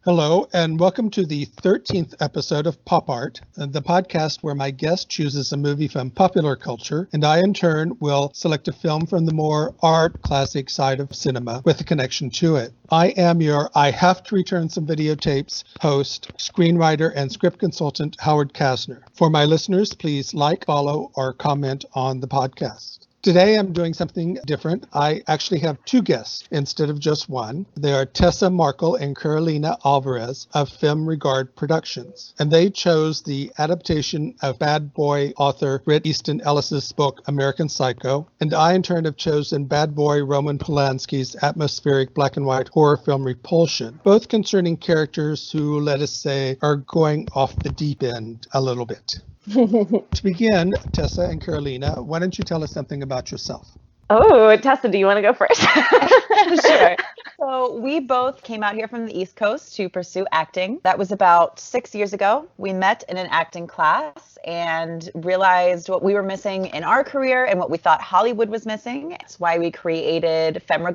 Hello, and welcome to the 13th episode of Pop Art, the podcast where my guest chooses a movie from popular culture, and I, in turn, will select a film from the more art classic side of cinema with a connection to it. I am your I Have to Return Some Videotapes host, screenwriter, and script consultant, Howard Kasner. For my listeners, please like, follow, or comment on the podcast. Today I'm doing something different. I actually have two guests instead of just one. They are Tessa Markle and Carlina Alvarez of Femme Productions. And they chose the adaptation of bad boy author Bret Easton Ellis's book, American Psycho. And I, in turn, have chosen bad boy Roman Polanski's atmospheric black and white horror film Repulsion, both concerning characters who, let us say, are going off the deep end a little bit. To begin, Tessa and Carolina, why don't you tell us something about yourself? Oh, Tessa, do you want to go first? Sure. So we both came out here from the East Coast to pursue acting. That was about 6 years ago. We met in an acting class and realized what we were missing in our career and what we thought Hollywood was missing. That's why we created Femme,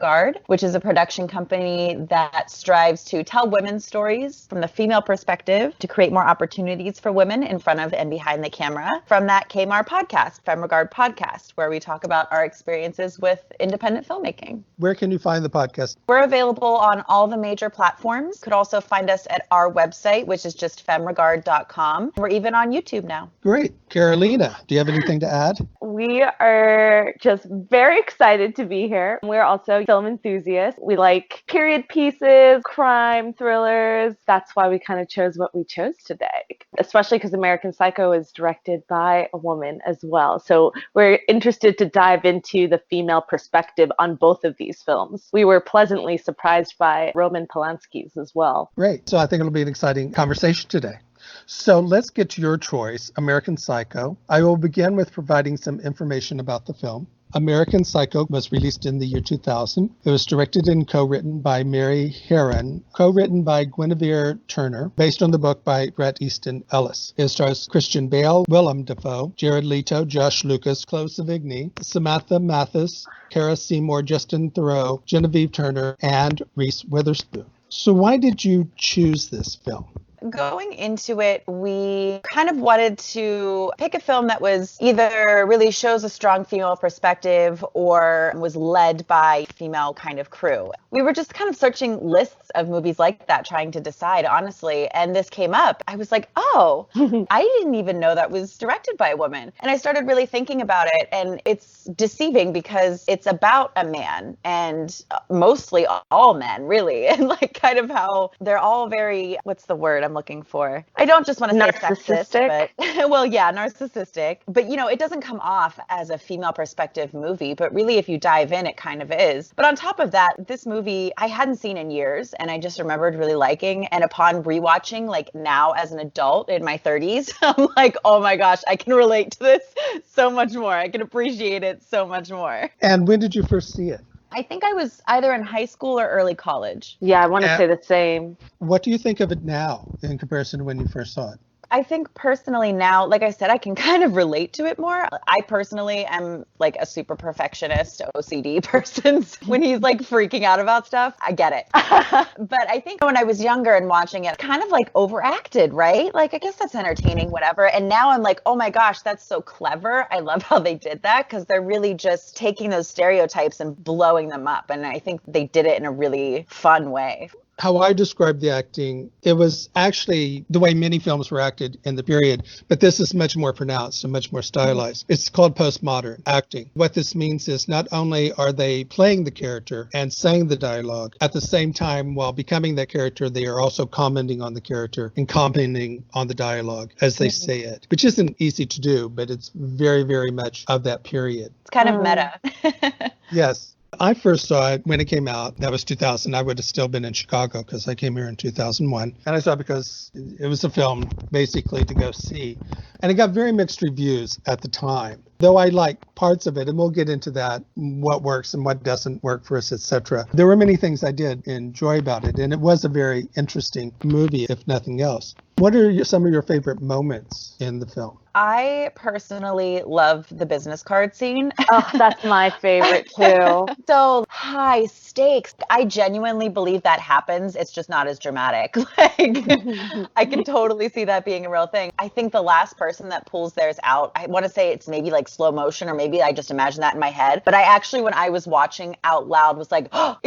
which is a production company that strives to tell women's stories from the female perspective to create more opportunities for women in front of and behind the camera. From that came our podcast, Femme Podcast, where we talk about our experiences with independent filmmaking. Where can you find the podcast? We're available on all the major platforms. You could also find us at our website, which is just femregard.com. We're even on YouTube now. Great. Carolina, do you have anything to add? We are just very excited to be here. We're also film enthusiasts. We like period pieces, crime, thrillers. That's why we kind of chose what we chose today, especially because American Psycho is directed by a woman as well. So we're interested to dive into the female perspective on both of these films. We were pleasantly surprised by Roman Polanski's as well. Great. So I think it'll be an exciting conversation today. So let's get to your choice, American Psycho. I will begin with providing some information about the film. American Psycho was released in the year 2000. It was directed and co-written by Mary Herron, co-written by Guinevere Turner, based on the book by Bret Easton Ellis. It stars Christian Bale, Willem Dafoe, Jared Leto, Josh Lucas, Chloe Sevigny, Samantha Mathis, Cara Seymour, Justin Theroux, Genevieve Turner, and Reese Witherspoon. So why did you choose this film? Going into it, we kind of wanted to pick a film that was either really shows a strong female perspective or was led by female kind of crew. We were just kind of searching lists of movies like that, trying to decide, honestly. And this came up. I was like, oh, I didn't even know that was directed by a woman. And I started really thinking about it. And it's deceiving because it's about a man and mostly all men, really. And like kind of how they're all very, what's the word I'm looking for? I don't just want to say sexist, but well, yeah, narcissistic. But you know, it doesn't come off as a female perspective movie, but really if you dive in, it kind of is. But on top of that, this movie I hadn't seen in years and I just remembered really liking. And upon rewatching, like now as an adult in my 30s, I'm like, oh my gosh, I can relate to this so much more. I can appreciate it so much more. And when did you first see it? I think I was either in high school or early college. Yeah, I want to say the same. What do you think of it now in comparison to when you first saw it? I think personally now, like I said, I can kind of relate to it more. I personally am like a super perfectionist OCD person. When he's like freaking out about stuff, I get it. But I think when I was younger and watching it, kind of like overacted, right? Like, I guess that's entertaining, whatever. And now I'm like, oh my gosh, that's so clever. I love how they did that because they're really just taking those stereotypes and blowing them up. And I think they did it in a really fun way. How I describe the acting, it was actually the way many films were acted in the period, but this is much more pronounced and much more stylized. It's called postmodern acting. What this means is not only are they playing the character and saying the dialogue, at the same time, while becoming that character, they are also commenting on the character and commenting on the dialogue as they say it, which isn't easy to do, but it's very, very much of that period. It's kind of meta. Yes. I first saw it when it came out. That was 2000. I would have still been in Chicago because I came here in 2001. And I saw it because it was a film basically to go see. And it got very mixed reviews at the time. Though I liked parts of it, and we'll get into that, what works and what doesn't work for us, etc. There were many things I did enjoy about it. And it was a very interesting movie, if nothing else. What are some of your favorite moments in the film? I personally love the business card scene. Oh, that's my favorite too. So high stakes. I genuinely believe that happens. It's just not as dramatic. Like, I can totally see that being a real thing. I think the last person that pulls theirs out, I want to say it's maybe like slow motion, or maybe I just imagine that in my head. But I actually, when I was watching out loud, was like, oh,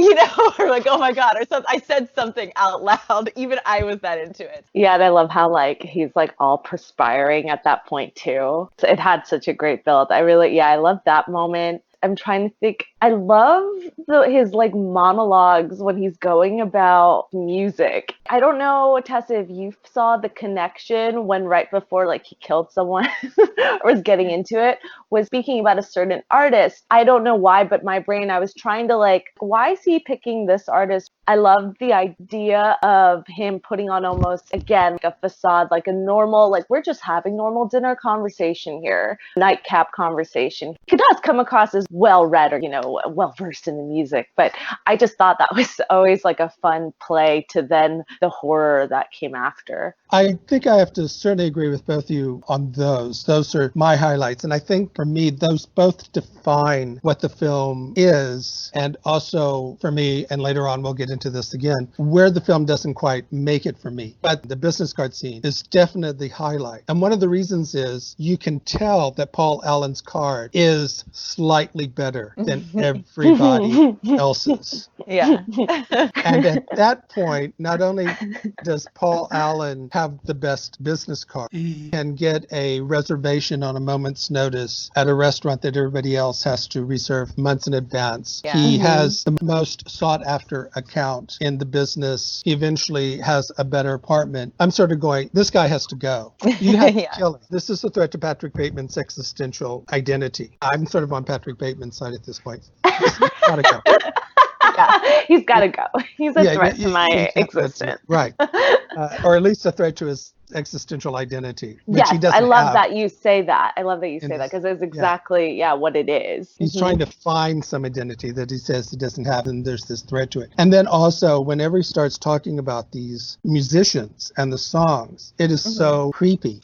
or like, oh my God, or something. I said something out loud. Even I was that into it. Yeah, and I love how like he's like all perspiring at that point too. So it had such a great build. I love that moment. I'm trying to think. I love his like monologues when he's going about music. I don't know, Tessa, if you saw the connection when right before like he killed someone or was getting into it, was speaking about a certain artist. I don't know why, but my brain, I was trying to like, why is he picking this artist? I love the idea of him putting on almost, again, like a facade, like a normal, like we're just having normal dinner conversation here, nightcap conversation. He does come across as well-read or, well-versed in the music, but I just thought that was always like a fun play to then the horror that came after. I think I have to certainly agree with both of you on those. Those are my highlights. And I think for me, those both define what the film is. And also for me, and later on we'll get into this again, where the film doesn't quite make it for me. But the business card scene is definitely the highlight. And one of the reasons is you can tell that Paul Allen's card is slightly better than everybody else's. Yeah. And at that point, not only does Paul Allen have the best business card, he can get a reservation on a moment's notice at a restaurant that everybody else has to reserve months in advance. Yeah. He has the most sought after account in the business. He eventually has a better apartment. I'm sort of going, this guy has to go. You have to kill him. This is a threat to Patrick Bateman's existential identity. I'm sort of on Patrick Bateman's side at this point. He's gotta go. Yeah. He's got to go. He's a threat to my existence. Right. Or at least a threat to his existential identity. Which yes, he doesn't I love have. that you say that. I love that you say that because it's exactly what it is. He's trying to find some identity that he says he doesn't have, and there's this threat to it. And then also, whenever he starts talking about these musicians and the songs, it is so creepy.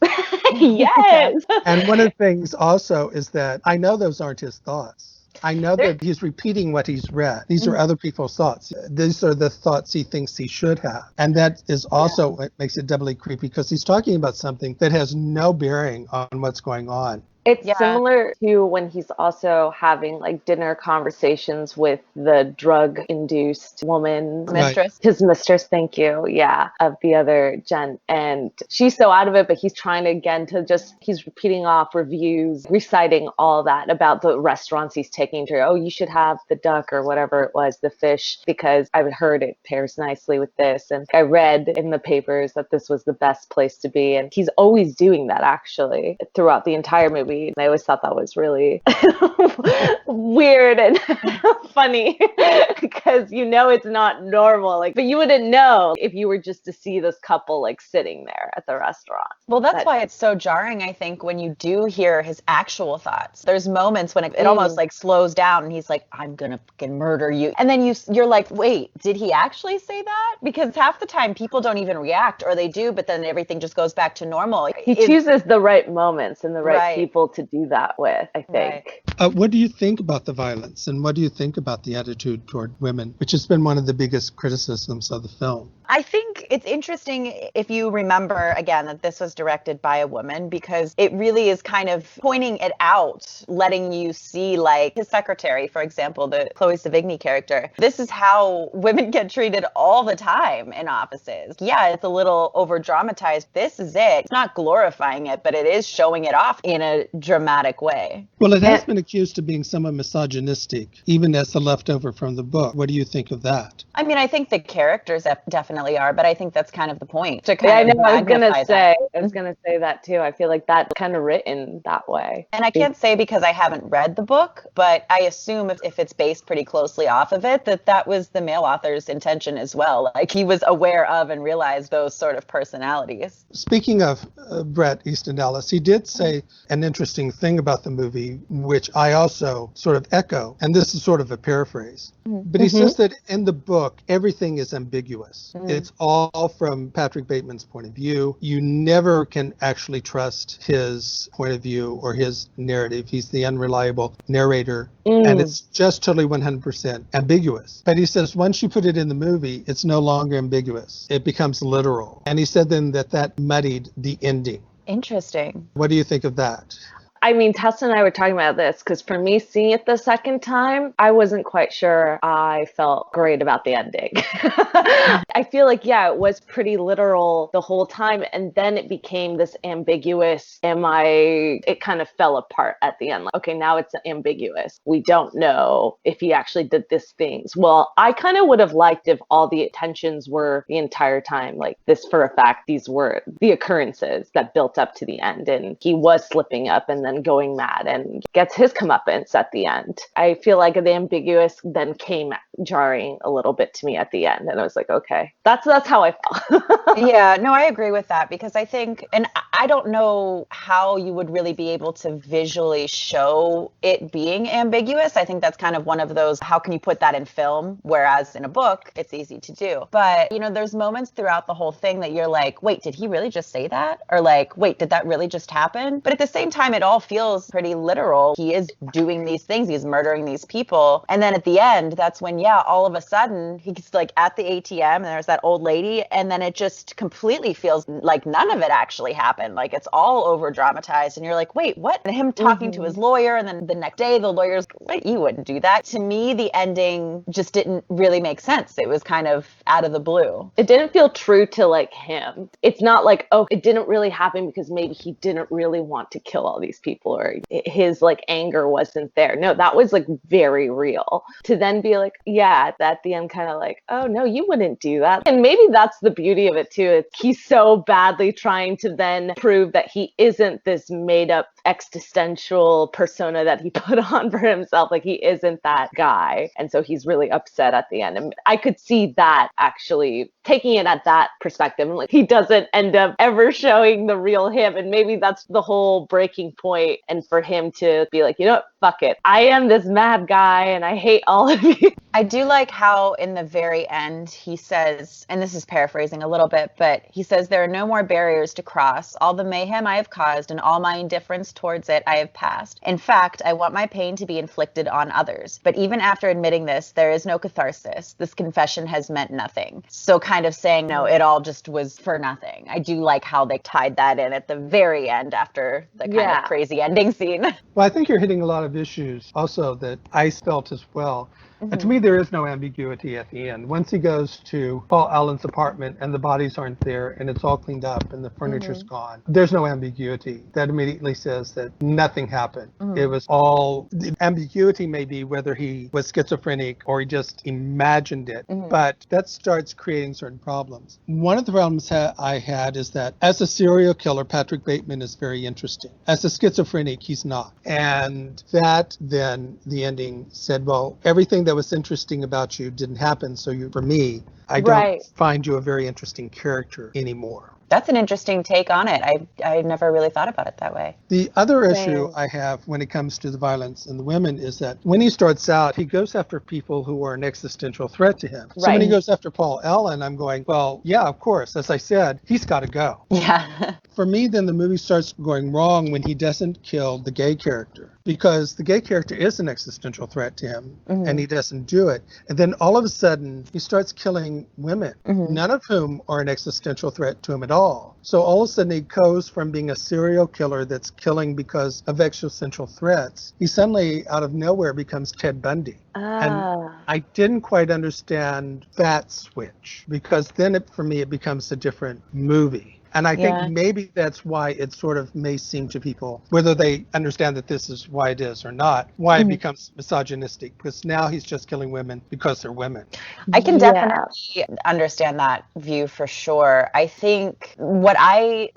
Yes. And one of the things also is that I know those aren't his thoughts. I know that he's repeating what he's read. These are other people's thoughts. These are the thoughts he thinks he should have. And that is also what makes it doubly creepy, because he's talking about something that has no bearing on what's going on. It's similar to when he's also having like dinner conversations with the drug-induced woman. Mistress. His mistress, thank you. Yeah, of the other gent. And she's so out of it, but he's trying he's repeating off reviews, reciting all that about the restaurants he's taking to. Oh, you should have the duck or whatever it was, the fish, because I've heard it pairs nicely with this. And I read in the papers that this was the best place to be. And he's always doing that actually throughout the entire movie. And I always thought that was really weird and funny because it's not normal. But you wouldn't know if you were just to see this couple sitting there at the restaurant. Well, that's why it's so jarring, I think, when you do hear his actual thoughts. There's moments when it almost slows down and he's like, I'm gonna fucking murder you. And then you're like, wait, did he actually say that? Because half the time people don't even react, or they do, but then everything just goes back to normal. He chooses the right moments and the right people to do that with, I think. What do you think about the violence, and what do you think about the attitude toward women, which has been one of the biggest criticisms of the film? I think it's interesting if you remember, again, that this was directed by a woman, because it really is kind of pointing it out, letting you see, like, his secretary, for example, the Chloe Sevigny character. This is how women get treated all the time in offices. Yeah, it's a little over-dramatized. This is it. It's not glorifying it, but it is showing it off in a dramatic way. Well, it has been accused of being somewhat misogynistic, even as the leftover from the book. What do you think of that? I mean, I think the characters definitely are, but I think that's kind of the point. I was gonna say that too. I feel like that's kind of written that way. And I can't say because I haven't read the book, but I assume if it's based pretty closely off of it, that was the male author's intention as well. Like, he was aware of and realized those sort of personalities. Speaking of Bret Easton Ellis, he did say an interesting thing about the movie, which I also sort of echo, and this is sort of a paraphrase. But he says that in the book, everything is ambiguous. It's all from Patrick Bateman's point of view. You never can actually trust his point of view or his narrative. He's the unreliable narrator. And it's just totally 100% ambiguous. But he says once you put it in the movie, it's no longer ambiguous. It becomes literal. And he said then that muddied the ending. Interesting. What do you think of that? I mean, Tessa and I were talking about this because for me, seeing it the second time, I wasn't quite sure I felt great about the ending. I feel like, yeah, it was pretty literal the whole time. And then it became this ambiguous, it kind of fell apart at the end. Like, okay, now it's ambiguous. We don't know if he actually did these things. Well, I kind of would have liked if all the tensions were the entire time, like this for a fact, these were the occurrences that built up to the end. And he was slipping up and then going mad and gets his comeuppance at the end. I feel like the ambiguous then came jarring a little bit to me at the end. And I was like, okay, that's how I felt. Yeah, no, I agree with that because I think, and I don't know how you would really be able to visually show it being ambiguous. I think that's kind of one of those, how can you put that in film? Whereas in a book, it's easy to do. But, there's moments throughout the whole thing that you're like, wait, did he really just say that? Or like, wait, did that really just happen? But at the same time, it all feels pretty literal. He is doing these things. He's murdering these people. And then at the end, that's when, all of a sudden he's like at the ATM and there's that old lady. And then it just completely feels like none of it actually happened. Like it's all over dramatized. And you're like, wait, what? And him talking to his lawyer. And then the next day, the lawyer's, wait, you wouldn't do that. To me, the ending just didn't really make sense. It was kind of out of the blue. It didn't feel true to like him. It's not like, oh, it didn't really happen because maybe he didn't really want to kill all these people or his like anger wasn't there. No, that was like very real. To then be like, yeah, at the end kind of like, oh no, you wouldn't do that. And maybe that's the beauty of it too. It's he's so badly trying to then prove that he isn't this made up existential persona that he put on for himself. Like he isn't that guy. And so he's really upset at the end. And I could see that actually taking it at that perspective. And like he doesn't end up ever showing the real him. And maybe that's the whole breaking point. And for him to be like, you know what, fuck it. I am this mad guy and I hate all of you. I do like how in the very end he says, and this is paraphrasing a little bit, but he says, there are no more barriers to cross. All the mayhem I have caused and all my indifference towards it I have passed. In fact, I want my pain to be inflicted on others. But even after admitting this, there is no catharsis. This confession has meant nothing. So kind of saying, no, it all just was for nothing. I do like how they tied that in at the very end after the kind of crazy ending scene. Well, I think you're hitting a lot of issues also that I felt as well. To me, there is no ambiguity at the end. Once he goes to Paul Allen's apartment and the bodies aren't there and it's all cleaned up and the furniture's gone, there's no ambiguity. That immediately says that nothing happened. It was all, the ambiguity may be whether he was schizophrenic or he just imagined it, but that starts creating certain problems. One of the problems I had is that as a serial killer, Patrick Bateman is very interesting. As a schizophrenic, he's not. And that then, the ending said, well, everything that was interesting about you didn't happen. So for me, I don't find you a very interesting character anymore. That's an interesting take on it. I never really thought about it that way. The other issue I have when it comes to the violence in the women is that when he starts out, he goes after people who are an existential threat to him. So when he goes after Paul Allen, I'm going, well, yeah, of course. As I said, he's got to go. Yeah. For me, then the movie starts going wrong when he doesn't kill the gay character, because the gay character is an existential threat to him and he doesn't do it. And then all of a sudden he starts killing women, none of whom are an existential threat to him at all. So all of a sudden he goes from being a serial killer that's killing because of existential threats. He suddenly out of nowhere becomes Ted Bundy. And I didn't quite understand that switch, because then for me it becomes a different movie. And I think maybe that's why it sort of may seem to people, whether they understand that this is why it is or not, why it becomes misogynistic, because now he's just killing women because they're women. I can definitely understand that view for sure. I think what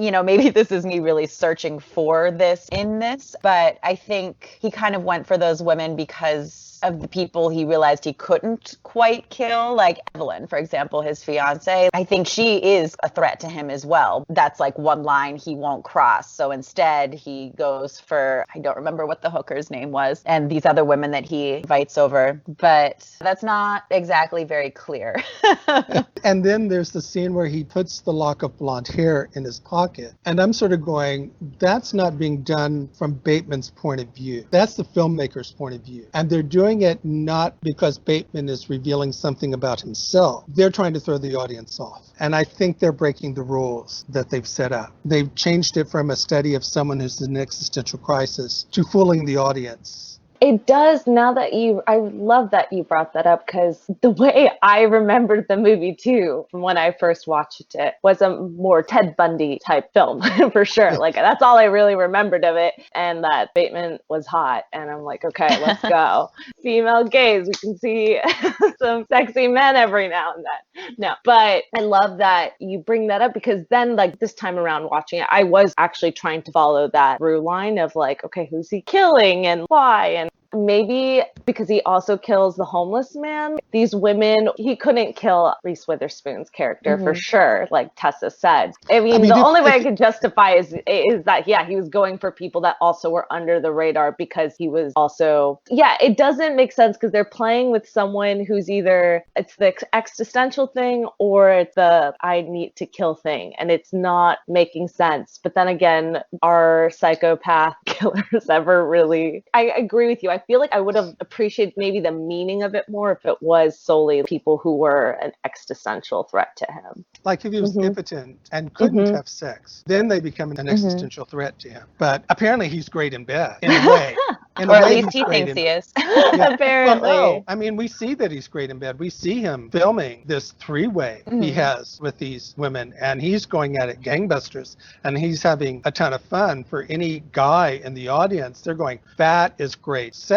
maybe this is me really searching for this in this, but I think he kind of went for those women because of the people he realized he couldn't quite kill, like Evelyn, for example, his fiance. I think she is a threat to him as well, know, that's like one line he won't cross. So instead he goes for, I don't remember what the hooker's name was, and these other women that he invites over, but that's not exactly very clear. And then there's the scene where he puts the lock of blonde hair in his pocket. And I'm sort of going, that's not being done from Bateman's point of view. That's the filmmaker's point of view. And they're doing it not because Bateman is revealing something about himself. They're trying to throw the audience off. And I think they're breaking the rules that they've set up. They've changed it from a study of someone who's in an existential crisis to fooling the audience. It does, now that I love that you brought that up, because the way I remembered the movie too, from when I first watched it, was a more Ted Bundy type film, for sure. Like, that's all I really remembered of it, and that Bateman was hot, and I'm like, okay, let's go. Female gaze, we can see some sexy men every now and then. No, but I love that you bring that up, because then, like, this time around watching it, I was actually trying to follow that through line of like, okay, who's he killing and why? And maybe because he also kills the homeless man. These women, he couldn't kill Reese Witherspoon's character for sure, like Tessa said. I mean the only way I could justify is that, yeah, he was going for people that also were under the radar, because he was also, yeah, it doesn't make sense, because they're playing with someone who's either, it's the existential thing or it's the I need to kill thing, and it's not making sense. But then again, are psychopath killers ever really, I agree with you. I feel like I would have appreciated maybe the meaning of it more if it was solely people who were an existential threat to him. Like if he was impotent and couldn't have sex, then they become an existential threat to him. But apparently he's great in bed, in a way. Or at least he thinks he is. Yeah. Apparently. Well, no. I mean, we see that he's great in bed. We see him filming this three-way he has with these women, and he's going at it gangbusters, and he's having a ton of fun. For any guy in the audience, they're going, that is great sex.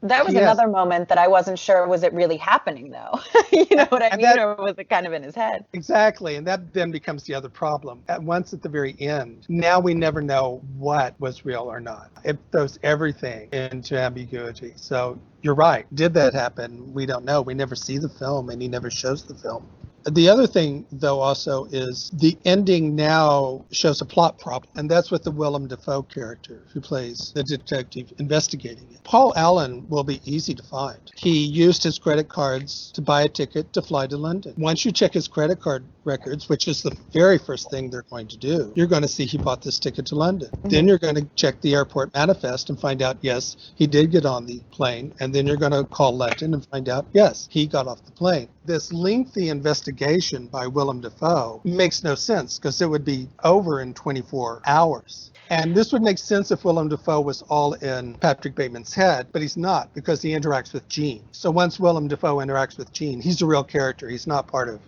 That was another moment that I wasn't sure, was it really happening though? You know what I mean? Or was it kind of in his head? Exactly. And that then becomes the other problem. At once at the very end, now we never know what was real or not. It throws everything into ambiguity. So you're right. Did that happen? We don't know. We never see the film, and he never shows the film. The other thing, though, also is the ending now shows a plot problem, and that's with the Willem Dafoe character who plays the detective investigating it. Paul Allen will be easy to find. He used his credit cards to buy a ticket to fly to London. Once you check his credit card records, which is the very first thing they're going to do, you're going to see he bought this ticket to London. Then you're going to check the airport manifest and find out, yes, he did get on the plane. And then you're going to call London and find out, yes, he got off the plane. This lengthy investigation by Willem Dafoe makes no sense, because it would be over in 24 hours. And this would make sense if Willem Dafoe was all in Patrick Bateman's head, but he's not, because he interacts with Jean. So once Willem Dafoe interacts with Jean, he's a real character. He's not part of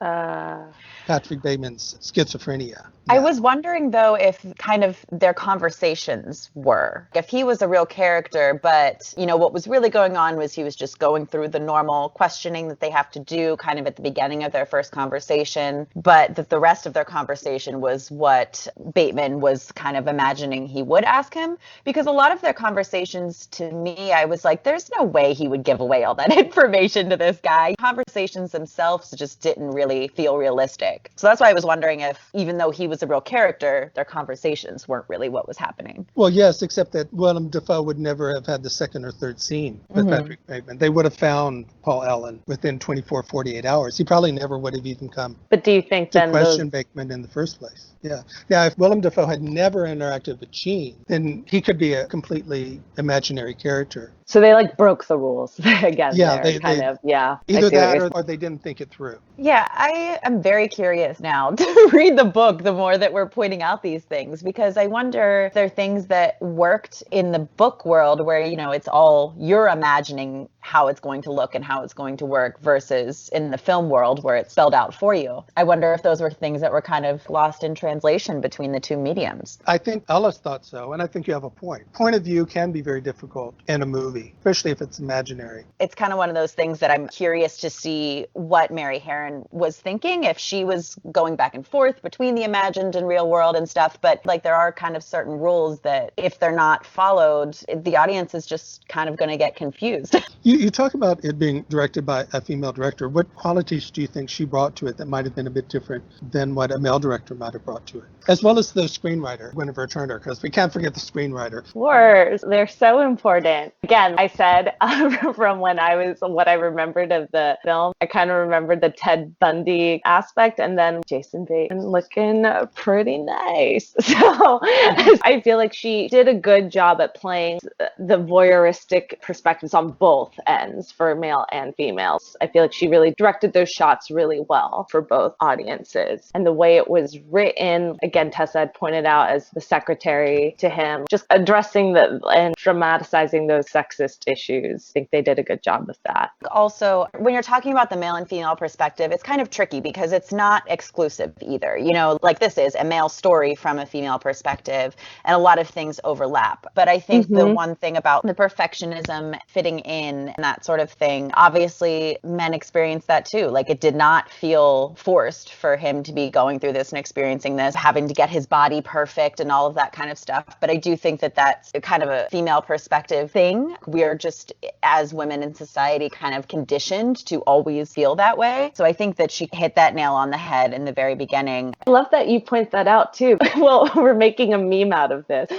Patrick Bateman's schizophrenia. I was wondering, though, if kind of their conversations were. If he was a real character, but, you know, what was really going on was he was just going through the normal questioning that they have to do kind of at the beginning of their first conversation, but that the rest of their conversation was what Bateman was kind of imagining he would ask him. Because a lot of their conversations, to me, I was like, there's no way he would give away all that information to this guy. Conversations themselves just didn't really feel realistic. So that's why I was wondering if, even though he was a real character, their conversations weren't really what was happening. Well, yes, except that Willem Dafoe would never have had the second or third scene with Patrick Bateman. They would have found Paul Allen within 24, 48 hours. He probably never would have even come But do you think to then question Bateman in the first place. Yeah. Now, if Willem Dafoe had never interacted with Jean, then he could be a completely imaginary character. So they like broke the rules again. Yeah, there, yeah. Either that or they didn't think it through. Yeah, I am very curious now to read the book the more that we're pointing out these things, because I wonder if there are things that worked in the book world where, you know, it's all you're imagining how it's going to look and how it's going to work versus in the film world where it's spelled out for you. I wonder if those were things that were kind of lost in translation between the two mediums. I think Ellis thought so, and I think you have a point. Point of view can be very difficult in a movie, especially if it's imaginary. It's kind of one of those things that I'm curious to see what Mary Harron was thinking, if she was going back and forth between the imagined and real world and stuff. But like there are kind of certain rules that if they're not followed, the audience is just kind of going to get confused. You talk about it being directed by a female director. What qualities do you think she brought to it that might have been a bit different than what a male director might have brought to it? As well as the screenwriter, Guinevere Turner, because we can't forget the screenwriter. Of course, they're so important. Again, I said from what I remembered of the film, I kind of remembered the Ted Bundy aspect, and then Jason Bateman looking pretty nice. So I feel like she did a good job at playing the voyeuristic perspectives on both ends for male and females. I feel like she really directed those shots really well for both audiences. And the way it was written, again, Tessa had pointed out as the secretary to him, just addressing and dramatizing those sexist issues. I think they did a good job with that. Also, when you're talking about the male and female perspective, it's kind of tricky because it's not exclusive either. You know, like this is a male story from a female perspective, and a lot of things overlap. But I think the one thing about the perfectionism fitting in and that sort of thing, obviously men experience that too. Like it did not feel forced for him to be going through this and experiencing this, having to get his body perfect and all of that kind of stuff. But I do think that that's kind of a female perspective thing. We are just, as women in society, kind of conditioned to always feel that way. So I think that she hit that nail on the head in the very beginning. I love that you point that out too. Well, we're making a meme out of this,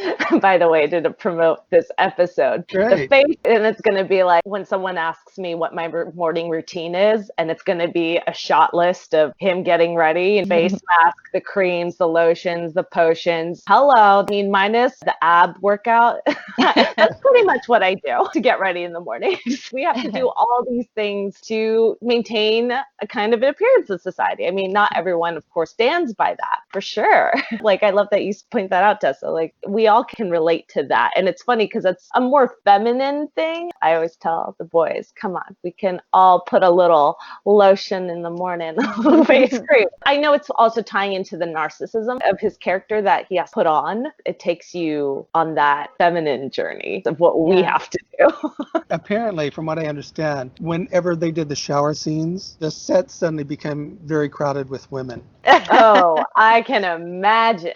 by the way, to promote this episode. Great. The face, and it's going to be like when someone asks me what my morning routine is, and it's going to be a shot list of him getting ready and face mask, the creams, the lotions, the potions. Hello, I mean, minus the ab workout. That's pretty much what I do to get ready in the morning. We have to do all these things to maintain a kind of an appearance in society. I mean, not everyone, of course, stands by that for sure. Like, I love that you point that out, Tessa. Like, we all can relate to that. And it's funny because it's a more feminine thing. I always tell the boys, come on, we can all put a little lotion in the morning, a little face cream. I know it's also tying into the narcissism of his character that he has put on. It takes you on that feminine journey of what we have to do. Apparently, from what I understand, whenever they did the shower scenes, the set suddenly became very crowded with women. Oh, I can imagine.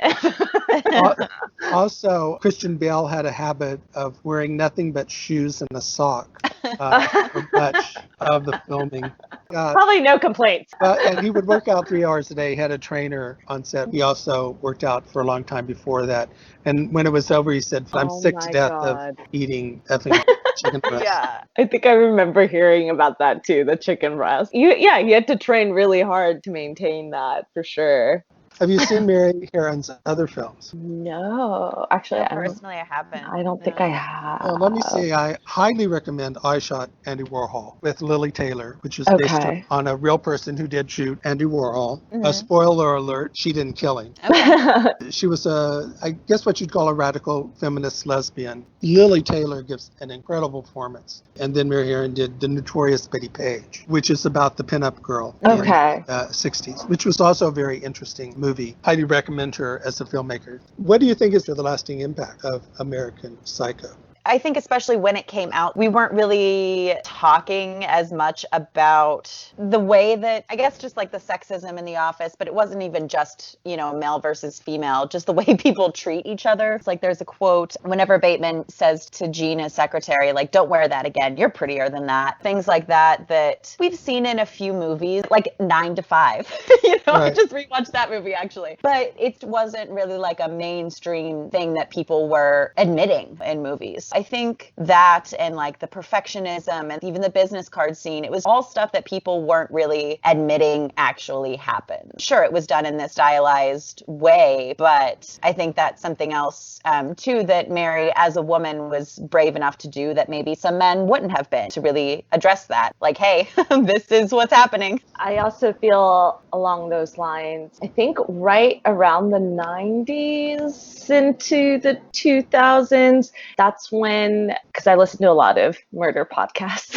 Also, Christian Bale had a habit of wearing nothing but shoes and a sock for much of the filming. Probably no complaints. And he would work out 3 hours a day. He had a trainer on set. He also worked out for a long time before that. And when it was over, he said, I'm sick to death of eating effing chicken breast. Yeah, I think I remember hearing about that too, the chicken breast. He had to train really hard to maintain that for sure. Have you seen Mary Harron's other films? No, actually, Personally, I haven't. I don't think I have. Well, let me say, I highly recommend I Shot Andy Warhol with Lily Taylor, which is based on a real person who did shoot Andy Warhol. A spoiler alert, she didn't kill him. She was I guess what you'd call a radical feminist lesbian. Lily Taylor gives an incredible performance. And then Mary Harron did The Notorious Betty Page, which is about the pinup girl in the 60s, which was also a very interesting movie. Highly recommend her as a filmmaker. What do you think is the lasting impact of American Psycho? I think especially when it came out, we weren't really talking as much about the way that, I guess just like the sexism in the office, but it wasn't even just, male versus female, just the way people treat each other. It's like there's a quote whenever Bateman says to Jean, his secretary, like, don't wear that again, you're prettier than that. Things like that we've seen in a few movies, like 9 to 5. I just rewatched that movie actually. But it wasn't really like a mainstream thing that people were admitting in movies. I think that and like the perfectionism and even the business card scene, it was all stuff that people weren't really admitting actually happened. Sure, it was done in this stylized way, but I think that's something else too that Mary as a woman was brave enough to do that maybe some men wouldn't have been, to really address that. Like, hey, this is what's happening. I also feel along those lines, I think right around the 90s into the 2000s, that's when when, because I listen to a lot of murder podcasts,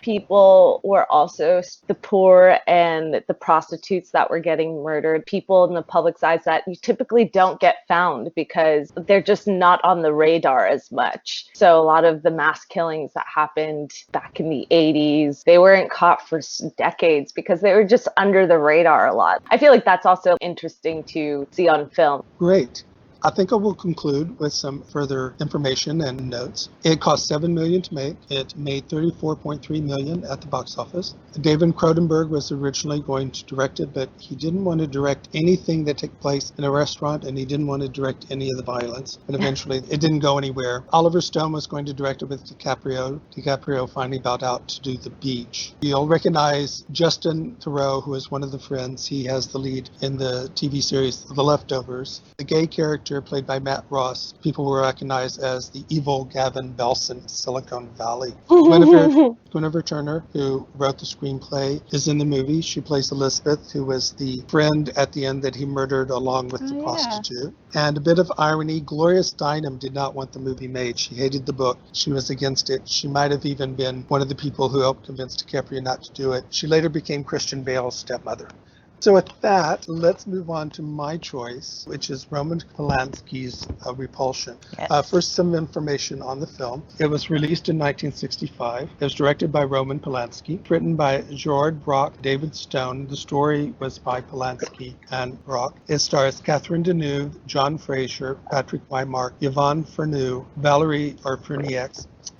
people were also the poor and the prostitutes that were getting murdered, people in the public's eyes that you typically don't get found because they're just not on the radar as much. So a lot of the mass killings that happened back in the 80s, they weren't caught for decades because they were just under the radar a lot. I feel like that's also interesting to see on film. Great. I think I will conclude with some further information and notes. It cost $7 million to make. It made $34.3 million at the box office. David Cronenberg was originally going to direct it, but he didn't want to direct anything that took place in a restaurant, and he didn't want to direct any of the violence. But eventually, it didn't go anywhere. Oliver Stone was going to direct it with DiCaprio. DiCaprio finally bowed out to do The Beach. You'll recognize Justin Theroux, who is one of the friends. He has the lead in the TV series The Leftovers. The gay character played by Matt Ross, people will recognize as the evil Gavin Belson, Silicon Valley. Guinevere Turner, who wrote the screenplay, is in the movie. She plays Elizabeth, who was the friend at the end that he murdered along with the prostitute. And a bit of irony, Gloria Steinem did not want the movie made. She hated the book. She was against it. She might have even been one of the people who helped convince DiCaprio not to do it. She later became Christian Bale's stepmother. So with that, let's move on to my choice, which is Roman Polanski's Repulsion. Yes. First, some information on the film. It was released in 1965. It was directed by Roman Polanski, written by Gerard Brock, David Stone. The story was by Polanski and Brock. It stars Catherine Deneuve, John Fraser, Patrick Wymark, Yvonne Furneaux, Valerie or Furnier.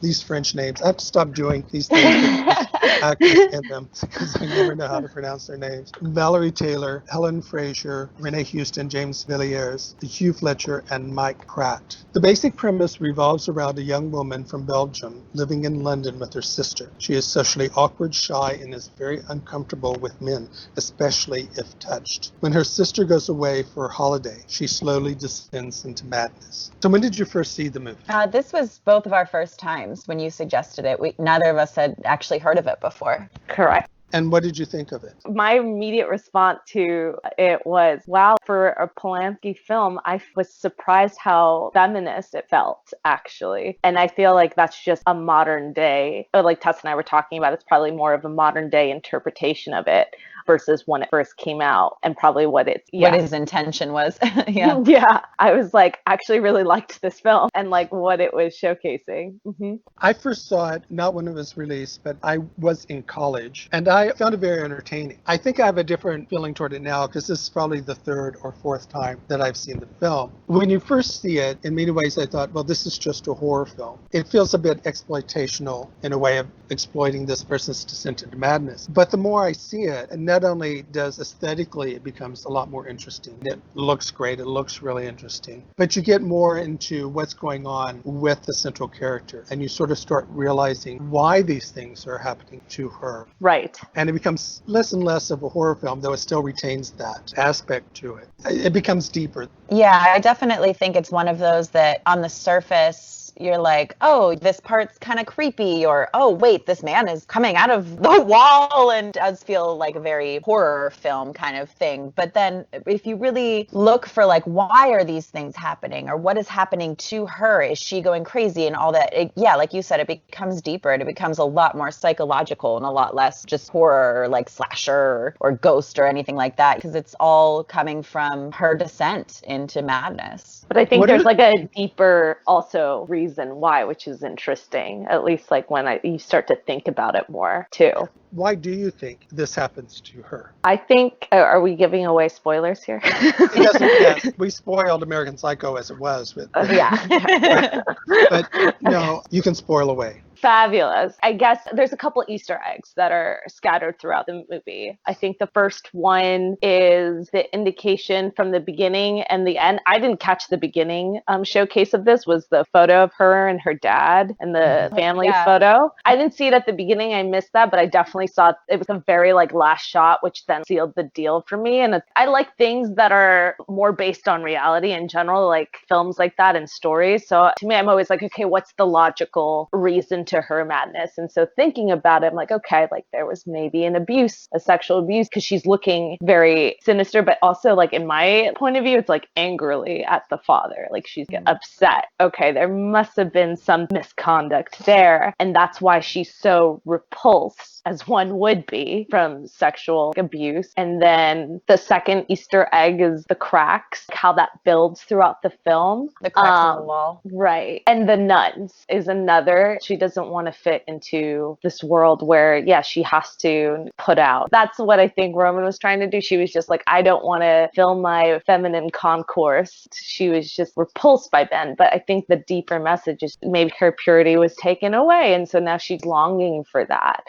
These French names. I have to stop doing these things with actors in them because I never know how to pronounce their names. Valerie Taylor, Helen Fraser, Renee Houston, James Villiers, Hugh Fletcher, and Mike Pratt. The basic premise revolves around a young woman from Belgium living in London with her sister. She is socially awkward, shy, and is very uncomfortable with men, especially if touched. When her sister goes away for a holiday, she slowly descends into madness. So when did you first see the movie? This was both of our first times when you suggested it. Neither of us had actually heard of it before. Correct. And what did you think of it? My immediate response to it was, wow, for a Polanski film, I was surprised how feminist it felt, actually. And I feel like that's just a modern day, like Tessa and I were talking about, it's probably more of a modern day interpretation of it versus when it first came out and probably what his intention was. Yeah. I was like, actually really liked this film and like what it was showcasing. Mm-hmm. I first saw it not when it was released, but I was in college and I found it very entertaining. I think I have a different feeling toward it now because this is probably the third or fourth time that I've seen the film. When you first see it, in many ways I thought, well, this is just a horror film. It feels a bit exploitational in a way of exploiting this person's descent into madness. But the more I see it, and not only does aesthetically it becomes a lot more interesting. It looks great. It looks really interesting. But you get more into what's going on with the central character. And you sort of start realizing why these things are happening to her. Right. And it becomes less and less of a horror film, though it still retains that aspect to it. It becomes deeper. Yeah, I definitely think it's one of those that on the surface, you're like, oh, this part's kind of creepy, or, oh, wait, this man is coming out of the wall, and does feel like a very horror film kind of thing. But then if you really look for like, why are these things happening, or what is happening to her? Is she going crazy and all that? Like you said, it becomes deeper and it becomes a lot more psychological and a lot less just horror, like slasher or ghost or anything like that, because it's all coming from her descent into madness. But I think there's like a deeper also reason why, which is interesting, at least like when you start to think about it more too. Why do you think this happens to her? I think, are we giving away spoilers here? Yes, we spoiled American Psycho as it was. Yeah. But no, you can spoil away. Fabulous. I guess there's a couple Easter eggs that are scattered throughout the movie. I think the first one is the indication from the beginning and the end. I didn't catch the beginning showcase of this, was the photo of her and her dad and the family photo. I didn't see it at the beginning. I missed that, but I definitely saw it was a very like last shot, which then sealed the deal for me. And I like things that are more based on reality in general, like films like that and stories. So to me, I'm always like, okay, what's the logical reason to her madness. And so thinking about it, I'm like, okay, like there was maybe an abuse, a sexual abuse, because she's looking very sinister, but also like in my point of view, it's like angrily at the father. Like she's upset. Okay, there must have been some misconduct there. And that's why she's so repulsed, as one would be, from sexual abuse. And then the second Easter egg is the cracks, how that builds throughout the film. The cracks in the wall. Right. And the nuns is another. She doesn't want to fit into this world where, yeah, she has to put out. That's what I think Roman was trying to do. She was just like, I don't want to film my feminine concourse. She was just repulsed by Ben. But I think the deeper message is maybe her purity was taken away. And so now she's longing for that.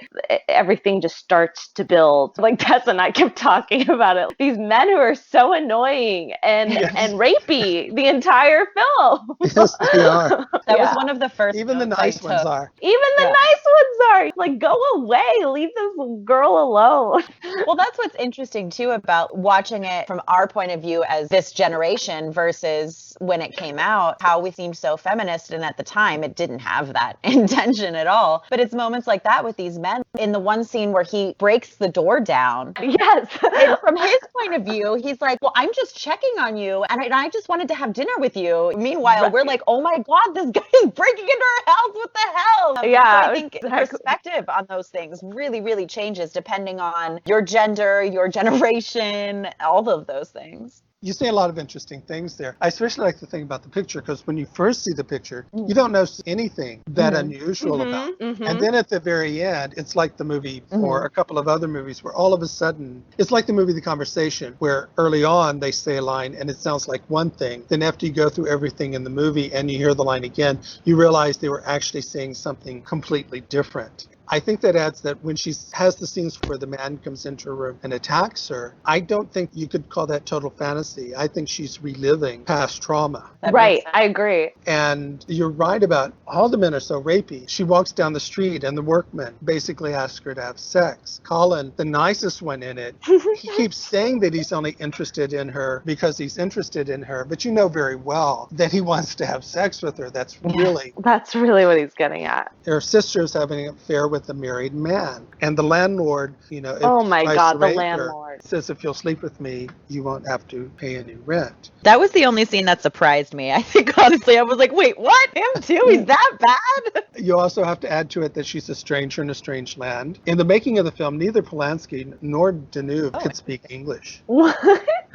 Everything just starts to build. Like Tessa and I kept talking about it. These men who are so annoying and rapey the entire film. Yes, they are. That was one of the first. Even the nice ones are. Even the nice ones are. Like, go away. Leave this girl alone. Well, that's what's interesting too about watching it from our point of view as this generation versus when it came out, how we seemed so feminist. And at the time, it didn't have that intention at all. But it's moments like that with these men. In the one scene where he breaks the door down. Yes. And from his point of view, he's like, well, I'm just checking on you. And I just wanted to have dinner with you. Meanwhile, we're like, oh my God, this guy is breaking into our house. What the hell? Yeah. So I think the perspective on those things really, really changes depending on your gender, your generation, all of those things. You say a lot of interesting things there. I especially like the thing about the picture, because when you first see the picture, you don't notice anything that unusual about it. And then at the very end, it's like the movie or a couple of other movies where all of a sudden, it's like the movie The Conversation, where early on they say a line and it sounds like one thing. Then after you go through everything in the movie and you hear the line again, you realize they were actually saying something completely different. I think that adds that when she has the scenes where the man comes into her room and attacks her, I don't think you could call that total fantasy. I think she's reliving past trauma. Right, I agree. And you're right about all the men are so rapey. She walks down the street and the workmen basically ask her to have sex. Colin, the nicest one in it, he keeps saying that he's only interested in her because he's interested in her, but you know very well that he wants to have sex with her. That's really what he's getting at. Her sister's having an affair with a married man. And the landlord, if oh my tries God, to the rape landlord. her, says, if you'll sleep with me, you won't have to pay any rent. That was the only scene that surprised me. I think, honestly, I was like, wait, what? Him too? He's that bad? You also have to add to it that she's a stranger in a strange land. In the making of the film, neither Polanski nor Deneuve could speak English. What?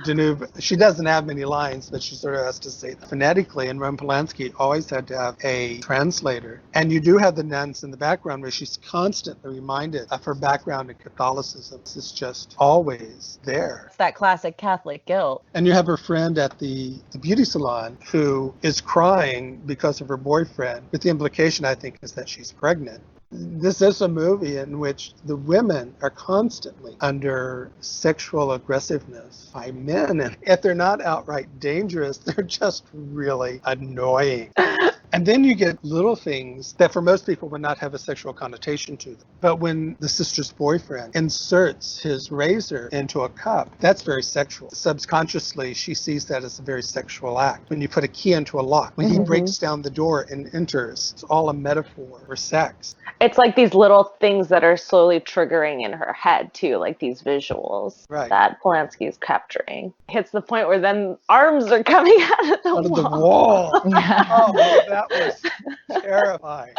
Deneuve, she doesn't have many lines, but she sort of has to say that phonetically, and Roman Polanski always had to have a translator. And you do have the nuns in the background where she's constantly reminded of her background in Catholicism. It's just always there. It's that classic Catholic guilt. And you have her friend at the beauty salon who is crying because of her boyfriend, but the implication, I think, is that she's pregnant. This is a movie in which the women are constantly under sexual aggressiveness by men. And if they're not outright dangerous, they're just really annoying. And then you get little things that for most people would not have a sexual connotation to them. But when the sister's boyfriend inserts his razor into a cup, that's very sexual. Subconsciously, she sees that as a very sexual act. When you put a key into a lock, when he breaks down the door and enters, it's all a metaphor for sex. It's like these little things that are slowly triggering in her head, too, like these visuals that Polanski is capturing. Hits the point where then arms are coming out of the wall. Oh, that was terrifying.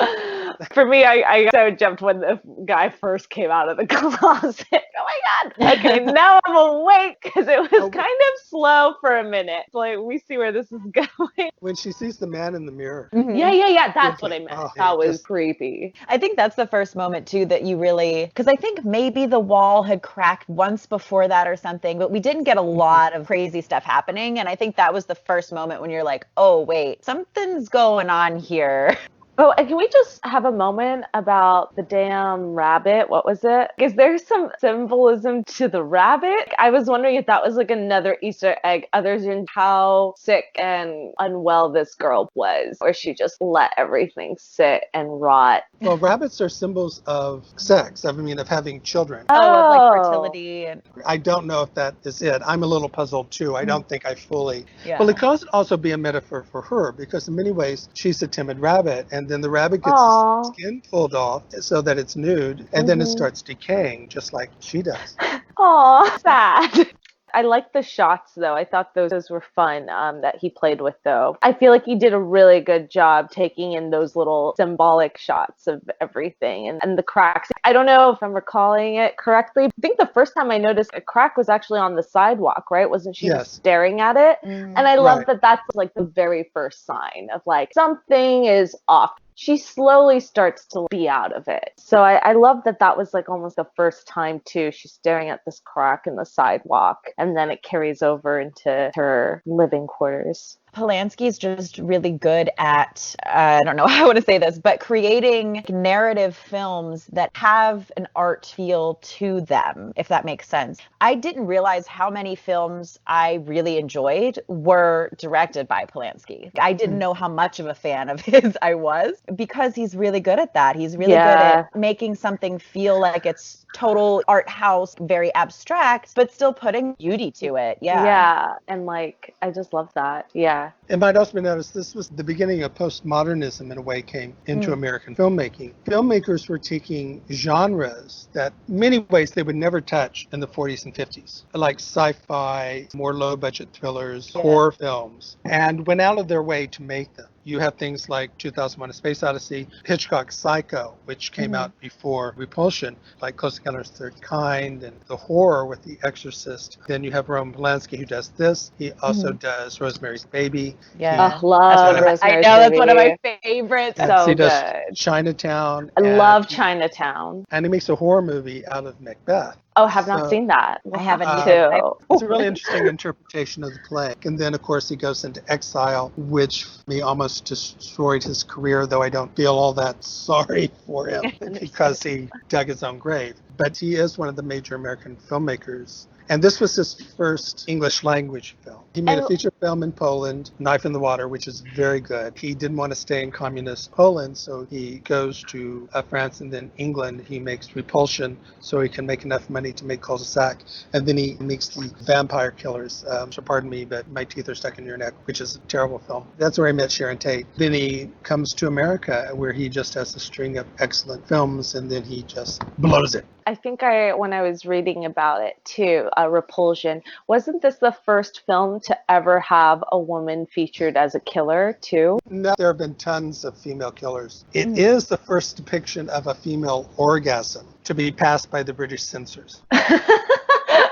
For me, I so jumped when the guy first came out of the closet. Oh my God. Okay, now I'm awake because it was kind of slow for a minute. Like, we see where this is going. When she sees the man in the mirror. Yeah. That's what I meant. That was creepy. I think that's the first moment, too, that you really... Because I think maybe the wall had cracked once before that or something, but we didn't get a lot of crazy stuff happening. And I think that was the first moment when you're like, oh, wait, something's going on here. Oh, and can we just have a moment about the damn rabbit? What was it? Is there some symbolism to the rabbit? I was wondering if that was like another Easter egg other than how sick and unwell this girl was, or she just let everything sit and rot. Well, rabbits are symbols of sex. I mean, of having children. Of like fertility. I don't know if that is it. I'm a little puzzled too. I don't think I fully. Well, it could also be a metaphor for her because in many ways she's a timid rabbit, and then the rabbit gets Aw. its skin pulled off so that it's nude, and then it starts decaying just like she does. Aw, sad. I like the shots though. I thought those were fun that he played with though. I feel like he did a really good job taking in those little symbolic shots of everything and the cracks. I don't know if I'm recalling it correctly. I think the first time I noticed a crack was actually on the sidewalk, right? Wasn't she just staring at it? And I love that that's like the very first sign of like something is off. She slowly starts to be out of it. So I love that that was like almost the first time too. She's staring at this crack in the sidewalk and then it carries over into her living quarters. Polanski's just really good at, I don't know how I want to say this, but creating narrative films that have an art feel to them, if that makes sense. I didn't realize how many films I really enjoyed were directed by Polanski. I didn't know how much of a fan of his I was because he's really good at that. He's really good at making something feel like it's total art house, very abstract, but still putting beauty to it. Yeah. And like, I just love that. Yeah. It might also be noticed this was the beginning of postmodernism in a way came into American filmmaking. Filmmakers were taking genres that in many ways they would never touch in the 40s and 50s, like sci-fi, more low-budget thrillers, horror films, and went out of their way to make them. You have things like 2001: A Space Odyssey, Hitchcock's Psycho, which came out before Repulsion, like Close Encounters of the Third Kind, and the horror with The Exorcist. Then you have Roman Polanski who does this. He also does Rosemary's Baby. Yeah. Love Rosemary's Baby. I know, that's one of my favorites. So he does good. Chinatown. I love Chinatown. And he makes a horror movie out of Macbeth. Oh, have not seen that. I haven't too. It's a really interesting interpretation of the play. And then, of course, he goes into exile, which me almost destroyed his career, though I don't feel all that sorry for him because he dug his own grave. But he is one of the major American filmmakers. And this was his first English language film. He made a feature film in Poland, Knife in the Water, which is very good. He didn't want to stay in communist Poland, so he goes to France and then England. He makes Repulsion so he can make enough money to make Cul-de-sac. And then he makes the Vampire Killers, so pardon me, but My Teeth Are Stuck in Your Neck, which is a terrible film. That's where I met Sharon Tate. Then he comes to America, where he just has a string of excellent films, and then he just blows it. I think when I was reading about it too, Repulsion, wasn't this the first film to ever have a woman featured as a killer too? No, there have been tons of female killers. It is the first depiction of a female orgasm to be passed by the British censors.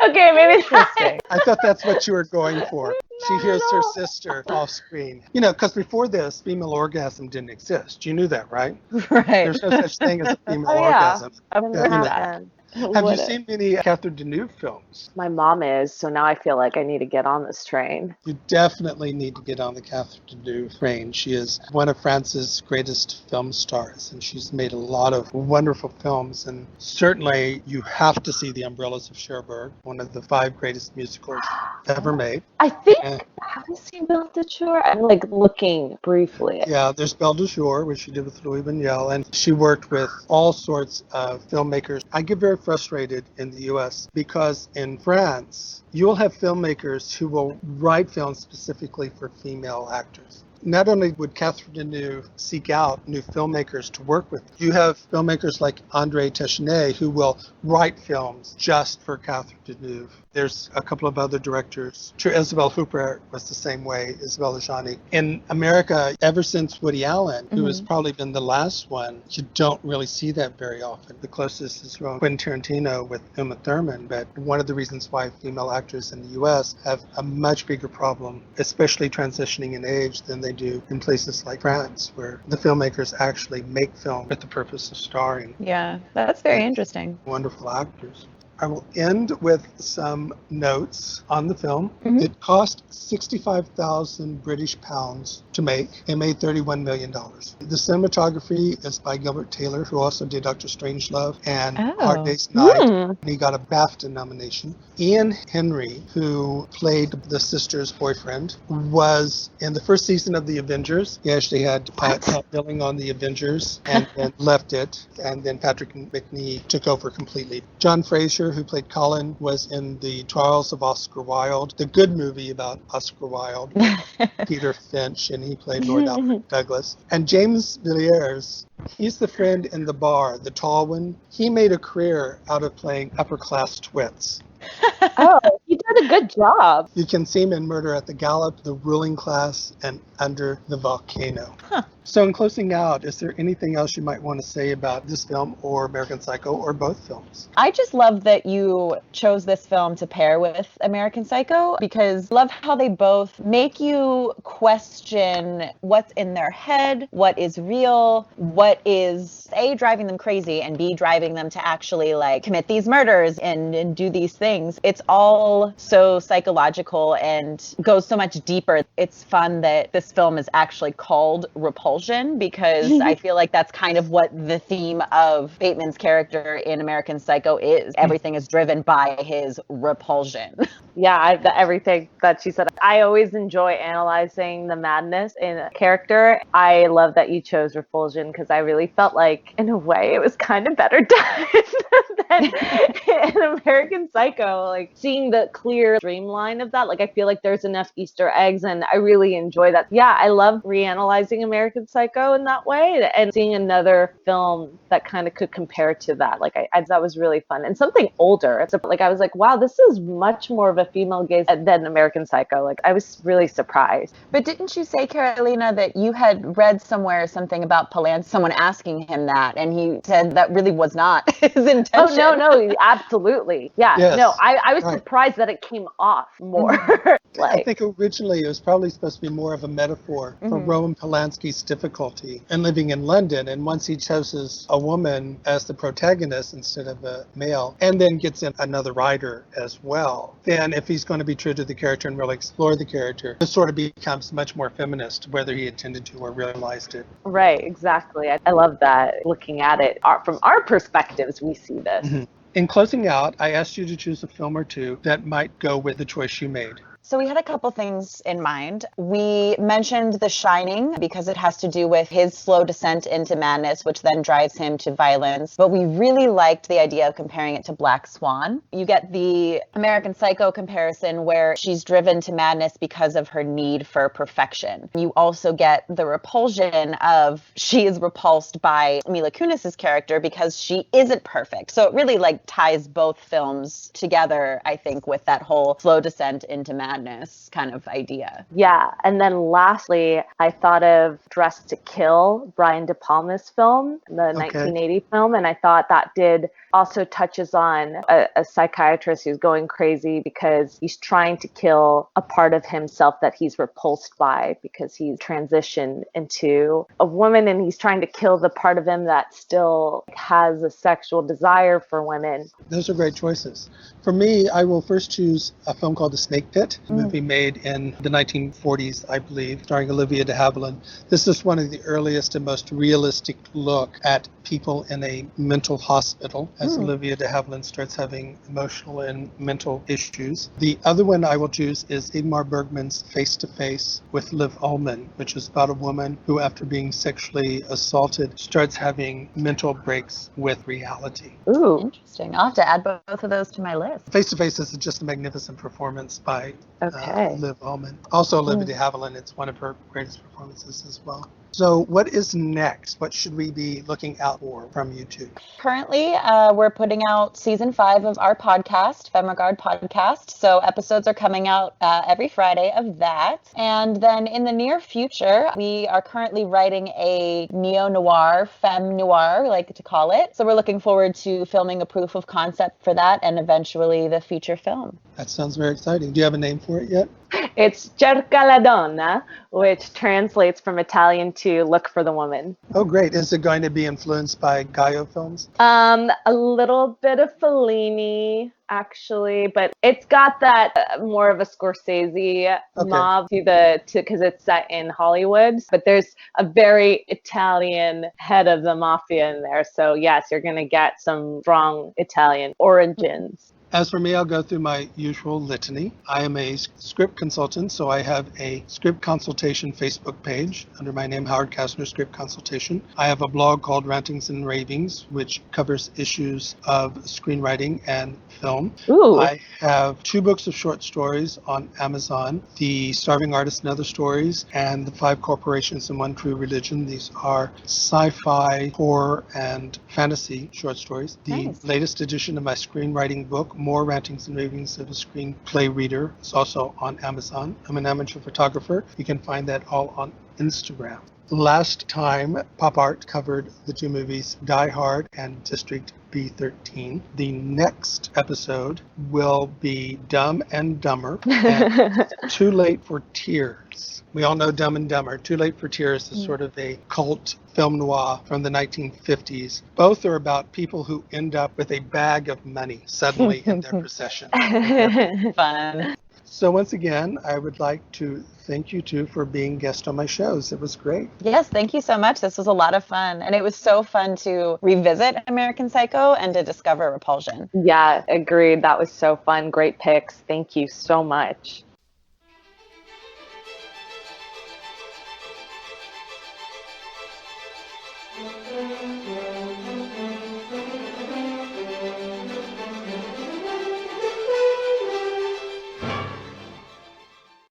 Okay, maybe interesting. I thought that's what you were going for. She hears her sister off screen. You know, because before this, female orgasm didn't exist. You knew that, right? Right. There's no such thing as a female orgasm. I've never had that. Have you seen many Catherine Deneuve films? My mom is, so now I feel like I need to get on this train. You definitely need to get on the Catherine Deneuve train. She is one of France's greatest film stars, and she's made a lot of wonderful films. And certainly, you have to see The Umbrellas of Cherbourg, one of the 5 greatest musicals ever made. I think, have you seen Belle de Jour? I'm like looking briefly. Yeah, there's Belle de Jour, which she did with Louis Buñuel, and she worked with all sorts of filmmakers. I get very frustrated in the U.S. because in France, you'll have filmmakers who will write films specifically for female actors. Not only would Catherine Deneuve seek out new filmmakers to work with, you have filmmakers like André Téchiné who will write films just for Catherine Deneuve. There's a couple of other directors. Isabelle Huppert was the same way, Isabelle Adjani. In America, ever since Woody Allen, who has probably been the last one, you don't really see that very often. The closest is Quentin Tarantino with Uma Thurman, but one of the reasons why female actors in the U.S. have a much bigger problem, especially transitioning in age, than they do in places like France, where the filmmakers actually make film with the purpose of starring. Yeah, that's very interesting. Wonderful actors. I will end with some notes on the film. It cost 65,000 British pounds to make. It made $31 million. The cinematography is by Gilbert Taylor, who also did Dr. Strangelove and Hard Day's Night. And he got a BAFTA nomination. Ian Henry, who played the sister's boyfriend, was in the first season of The Avengers. He actually had top billing on The Avengers and then left it. And then Patrick McNee took over completely. John Fraser actor who played Colin was in The Trials of Oscar Wilde, the good movie about Oscar Wilde, Peter Finch, and he played Lord Alfred Douglas. And James Villiers, he's the friend in the bar, the tall one. He made a career out of playing upper-class twits. Oh, he did a good job. You can see him in Murder at the Gallops, The Ruling Class, and Under the Volcano. So in closing out, is there anything else you might want to say about this film or American Psycho or both films? I just love that you chose this film to pair with American Psycho because I love how they both make you question what's in their head, what is real, what is A, driving them crazy, and B, driving them to actually like commit these murders and do these things. It's all so psychological and goes so much deeper. It's fun that this film is actually called Repulsion because I feel like that's kind of what the theme of Bateman's character in American Psycho is. Everything is driven by his repulsion. Yeah, everything that she said. I always enjoy analyzing the madness in a character. I love that you chose Repulsion because I really felt like, in a way, it was kind of better done than in American Psycho. Like, seeing the clear streamline of that, like, I feel like there's enough Easter eggs, and I really enjoy that. Yeah, I love reanalyzing American Psycho in that way, and seeing another film that kind of could compare to that. Like, I that was really fun. And something older. It's like, I was like, wow, this is much more of a female gaze than American Psycho. Like, I was really surprised. But didn't you say, Carolina, that you had read somewhere something about Polanski, someone asking him that, and he said that really was not his intention? Oh, no, absolutely. Yeah, Yes. no, I was surprised that it came off more. I think originally it was probably supposed to be more of a metaphor for Roman Polanski's difficulty in living in London. And once he chooses a woman as the protagonist instead of a male, and then gets in another writer as well, then if he's going to be true to the character and really explore the character, it sort of becomes much more feminist, whether he intended to or realized it. Right, exactly. I love that. Looking at it from our perspectives, we see this. In closing out, I asked you to choose a film or two that might go with the choice you made. So we had a couple things in mind. We mentioned The Shining because it has to do with his slow descent into madness, which then drives him to violence. But we really liked the idea of comparing it to Black Swan. You get the American Psycho comparison where she's driven to madness because of her need for perfection. You also get the repulsion of she is repulsed by Mila Kunis's character because she isn't perfect. So it really like ties both films together, I think, with that whole slow descent into madness kind of idea. Yeah. And then lastly, I thought of Dressed to Kill, Brian De Palma's film, the 1980 film. And I thought that did also touches on a psychiatrist who's going crazy because he's trying to kill a part of himself that he's repulsed by because he's transitioned into a woman, and he's trying to kill the part of him that still has a sexual desire for women. Those are great choices. For me, I will first choose a film called The Snake Pit, a movie made in the 1940s, I believe, starring Olivia de Havilland. This is one of the earliest and most realistic look at people in a mental hospital as Olivia de Havilland starts having emotional and mental issues. The other one I will choose is Ingmar Bergman's Face to Face with Liv Ullmann, which is about a woman who, after being sexually assaulted, starts having mental breaks with reality. Ooh, interesting. I'll have to add both of those to my list. Face to Face is just a magnificent performance by Liv Ullmann. Also Olivia de Havilland, it's one of her greatest performances as well. So what is next? What should we be looking out for from you two? Currently, we're putting out season 5 of our podcast, Femme podcast. So episodes are coming out every Friday of that. And then in the near future, we are currently writing a neo-noir, femme noir, we like to call it. So we're looking forward to filming a proof of concept for that and eventually the feature film. That sounds very exciting. Do you have a name for it yet? It's Cerca la donna, which translates from Italian to look for the woman. Oh, great. Is it going to be influenced by Gaio films? A little bit of Fellini, actually, but it's got that more of a Scorsese mob because it's set in Hollywood. But there's a very Italian head of the mafia in there. So yes, you're going to get some strong Italian origins. As for me, I'll go through my usual litany. I am a script consultant, so I have a script consultation Facebook page under my name, Howard Kastner Script Consultation. I have a blog called Rantings and Ravings, which covers issues of screenwriting and film. Ooh. I have 2 books of short stories on Amazon, The Starving Artist and Other Stories, and The 5 Corporations and One True Religion. These are sci-fi, horror, and fantasy short stories. The latest edition of my screenwriting book, More Rantings and Ravings of a Screenplay Reader, is also on Amazon. I'm an amateur photographer. You can find that all on Instagram. Last time, Pop Art covered the 2 movies Die Hard and District B13. The next episode will be Dumb and Dumber and Too Late for Tears. We all know Dumb and Dumber. Too Late for Tears is sort of a cult film noir from the 1950s. Both are about people who end up with a bag of money suddenly in their possession. Fun. So once again, I would like to thank you two for being guests on my shows. It was great. Yes, thank you so much. This was a lot of fun. And it was so fun to revisit American Psycho and to discover Repulsion. Yeah, agreed. That was so fun. Great picks. Thank you so much.